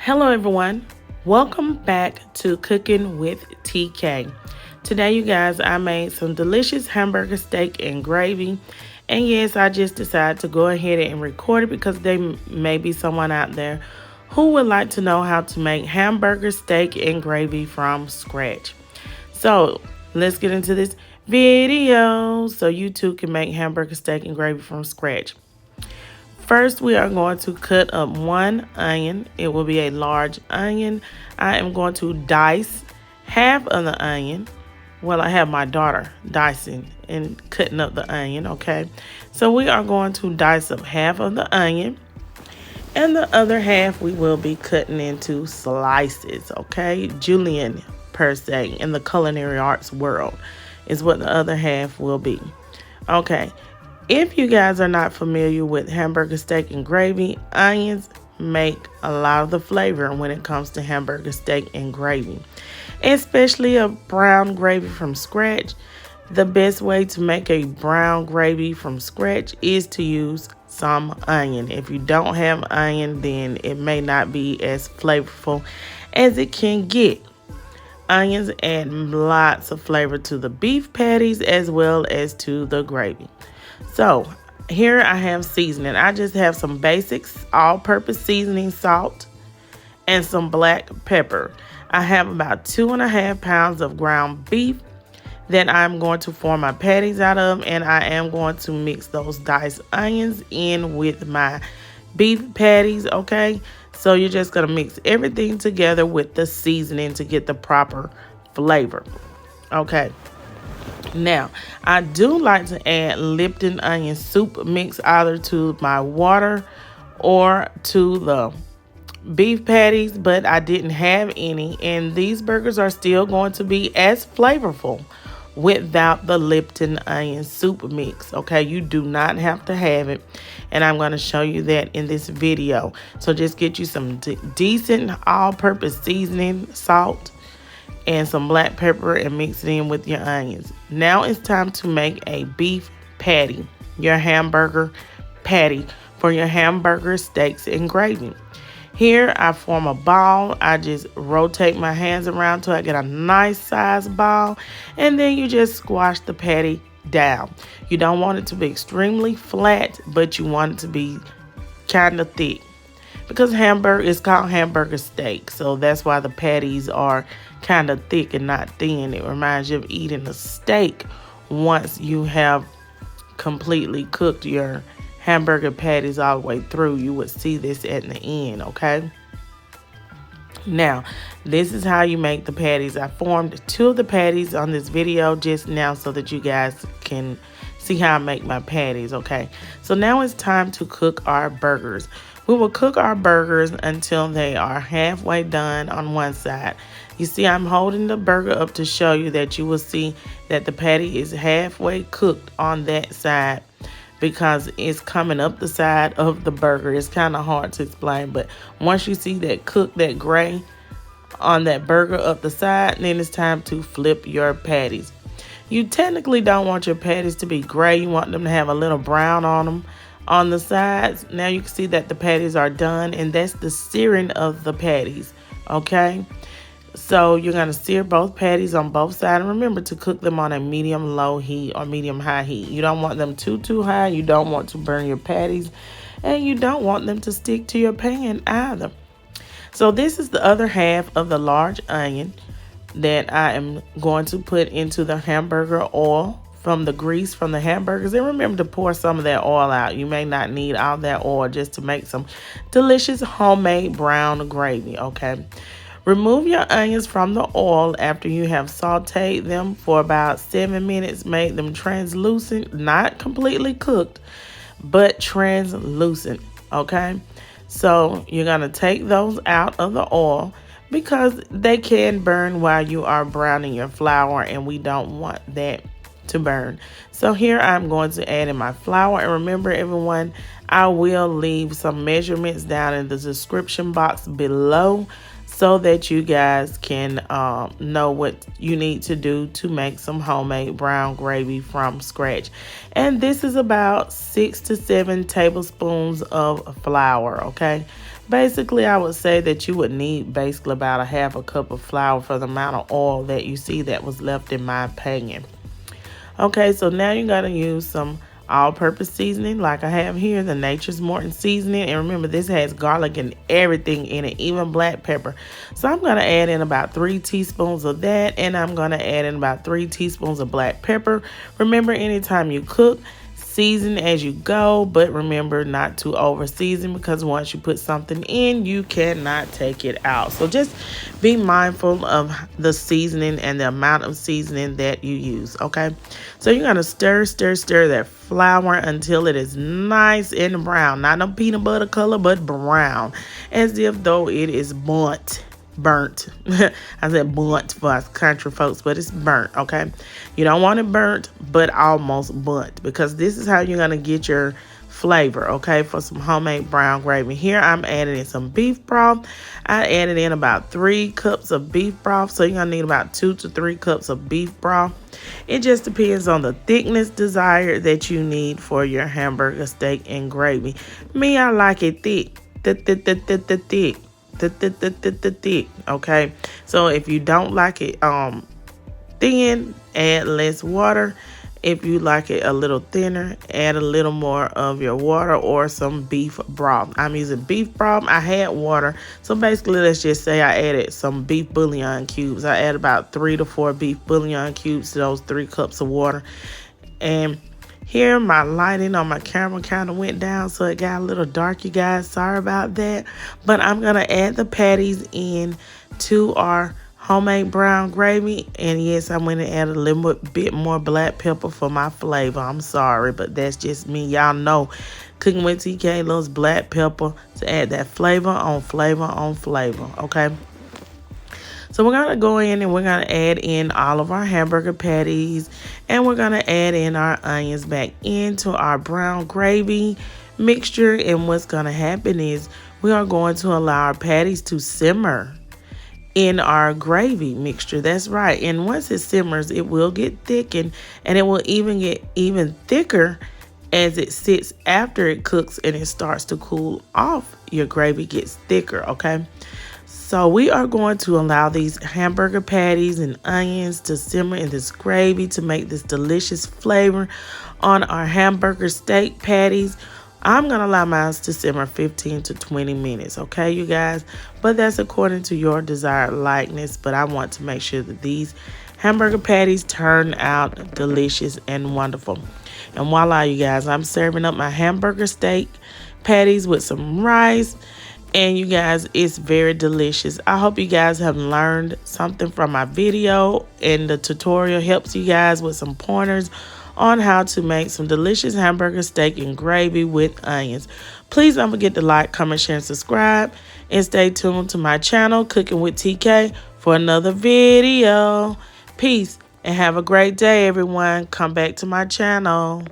Hello everyone, welcome back to Cooking with TK. Today you guys, I made some delicious hamburger steak and gravy. And yes, I just decided to go ahead and record it because there may be someone out there who would like to know how to make hamburger steak and gravy from scratch. So let's get into this video so you too can make hamburger steak and gravy from scratch. First, we are going to cut up one onion. It will be a large onion. I am going to dice half of the onion. Well, I have my daughter dicing and cutting up the onion, okay? So we are going to dice up half of the onion. And the other half we will be cutting into slices, okay? Julienne, per se, in the culinary arts world is what the other half will be. Okay. If you guys are not familiar with hamburger steak and gravy, onions make a lot of the flavor when it comes to hamburger steak and gravy. Especially a brown gravy from scratch. The best way to make a brown gravy from scratch is to use some onion. If you don't have onion, then it may not be as flavorful as it can get. Onions add lots of flavor to the beef patties as well as to the gravy. So here I have seasoning. I just have some basics, all-purpose seasoning, salt, and some black pepper. I have about 2.5 pounds of ground beef that I'm going to form my patties out of, and I am going to mix those diced onions in with my beef patties, okay? So you're just going to mix everything together with the seasoning to get the proper flavor, okay? Now, I do like to add Lipton onion soup mix either to my water or to the beef patties, but I didn't have any, and these burgers are still going to be as flavorful without the Lipton onion soup mix, okay? You do not have to have it, and I'm going to show you that in this video. So just get you some decent all-purpose seasoning, salt, and some black pepper and mix it in with your onions. Now it's time to make a beef patty, your hamburger patty for your hamburger steaks and gravy. Here I form a ball. I just rotate my hands around till I get a nice sized ball, and then you just squash the patty down. You don't want it to be extremely flat, but you want it to be kind of thick because hamburger is called hamburger steak, so that's why the patties are kind of thick and not thin. It reminds you of eating a steak once you have completely cooked your hamburger patties all the way through. You would see this at the end, okay? Now, this is how you make the patties. I formed 2 of the patties on this video just now so that you guys can see how I make my patties, okay? So now it's time to cook our burgers. We will cook our burgers until they are halfway done on one side. You see, I'm holding the burger up to show you that you will see that the patty is halfway cooked on that side because it's coming up the side of the burger. It's kind of hard to explain, but once you see that cook, that gray on that burger up the side, then it's time to flip your patties. You technically don't want your patties to be gray. You want them to have a little brown on them on the sides. Now you can see that the patties are done, and that's the searing of the patties, okay? So you're going to sear both patties on both sides. And remember to cook them on a medium-low heat or medium-high heat. You don't want them too high. You don't want to burn your patties. And you don't want them to stick to your pan either. So this is the other half of the large onion that I am going to put into the hamburger oil from the grease from the hamburgers. And remember to pour some of that oil out. You may not need all that oil just to make some delicious homemade brown gravy, okay? Remove your onions from the oil after you have sauteed them for about 7 minutes. Made them translucent, not completely cooked, but translucent, okay? So you're going to take those out of the oil because they can burn while you are browning your flour, and we don't want that to burn. So here I'm going to add in my flour, and remember everyone, I will leave some measurements down in the description box below so that you guys can know what you need to do to make some homemade brown gravy from scratch. And this is about 6 to 7 tablespoons of flour, okay? Basically, I would say that you would need basically about a half a cup of flour for the amount of oil that you see that was left in my pan. Okay, so now you're going to use some all-purpose seasoning like I have here, the Nature's Morton seasoning. And remember, this has garlic and everything in it, even black pepper. So I'm going to add in about 3 teaspoons of that, and I'm going to add in about 3 teaspoons of black pepper. Remember, anytime you cook, season as you go, but remember not to over season, because once you put something in, you cannot take it out. So just be mindful of the seasoning and the amount of seasoning that you use. Okay, so you're gonna stir that flour until it is nice and brown, not no peanut butter color, but brown, as if though it is burnt. I said burnt for us country folks, but it's burnt. Okay, you don't want it burnt, but almost burnt, because this is how you're gonna get your flavor. Okay, for some homemade brown gravy. Here I'm adding in some beef broth. I added in about 3 cups of beef broth, so you're gonna need about 2 to 3 cups of beef broth. It just depends on the thickness desired that you need for your hamburger steak and gravy. Me, I like it thick. Thick. Okay, so if you don't like it thin, add less water. If you like it a little thinner, add a little more of your water or some beef broth. I'm using beef broth. I had water, so basically let's just say I added some beef bouillon cubes. I added about 3 to 4 beef bouillon cubes to those 3 cups of water. And here my lighting on my camera kind of went down, so it got a little dark, you guys. Sorry about that. But I'm going to add the patties in to our homemade brown gravy. And yes, I went and added a little bit more black pepper for my flavor. I'm sorry, but that's just me. Y'all know Cooking with TK loves black pepper to add that flavor on flavor on flavor. Okay. So we're going to go in and we're going to add in all of our hamburger patties, and we're going to add in our onions back into our brown gravy mixture. And what's going to happen is we are going to allow our patties to simmer in our gravy mixture. That's right. And once it simmers, it will get thickened, and it will even get even thicker as it sits after it cooks and it starts to cool off. Your gravy gets thicker. Okay. So we are going to allow these hamburger patties and onions to simmer in this gravy to make this delicious flavor on our hamburger steak patties. I'm going to allow mine to simmer 15 to 20 minutes, okay, you guys? But that's according to your desired likeness. But I want to make sure that these hamburger patties turn out delicious and wonderful. And voila, you guys, I'm serving up my hamburger steak patties with some rice. And you guys, it's very delicious. I hope you guys have learned something from my video, and the tutorial helps you guys with some pointers on how to make some delicious hamburger steak and gravy with onions. Please don't forget to like, comment, share, and subscribe. And stay tuned to my channel, Cooking with TK, for another video. Peace and have a great day, everyone. Come back to my channel.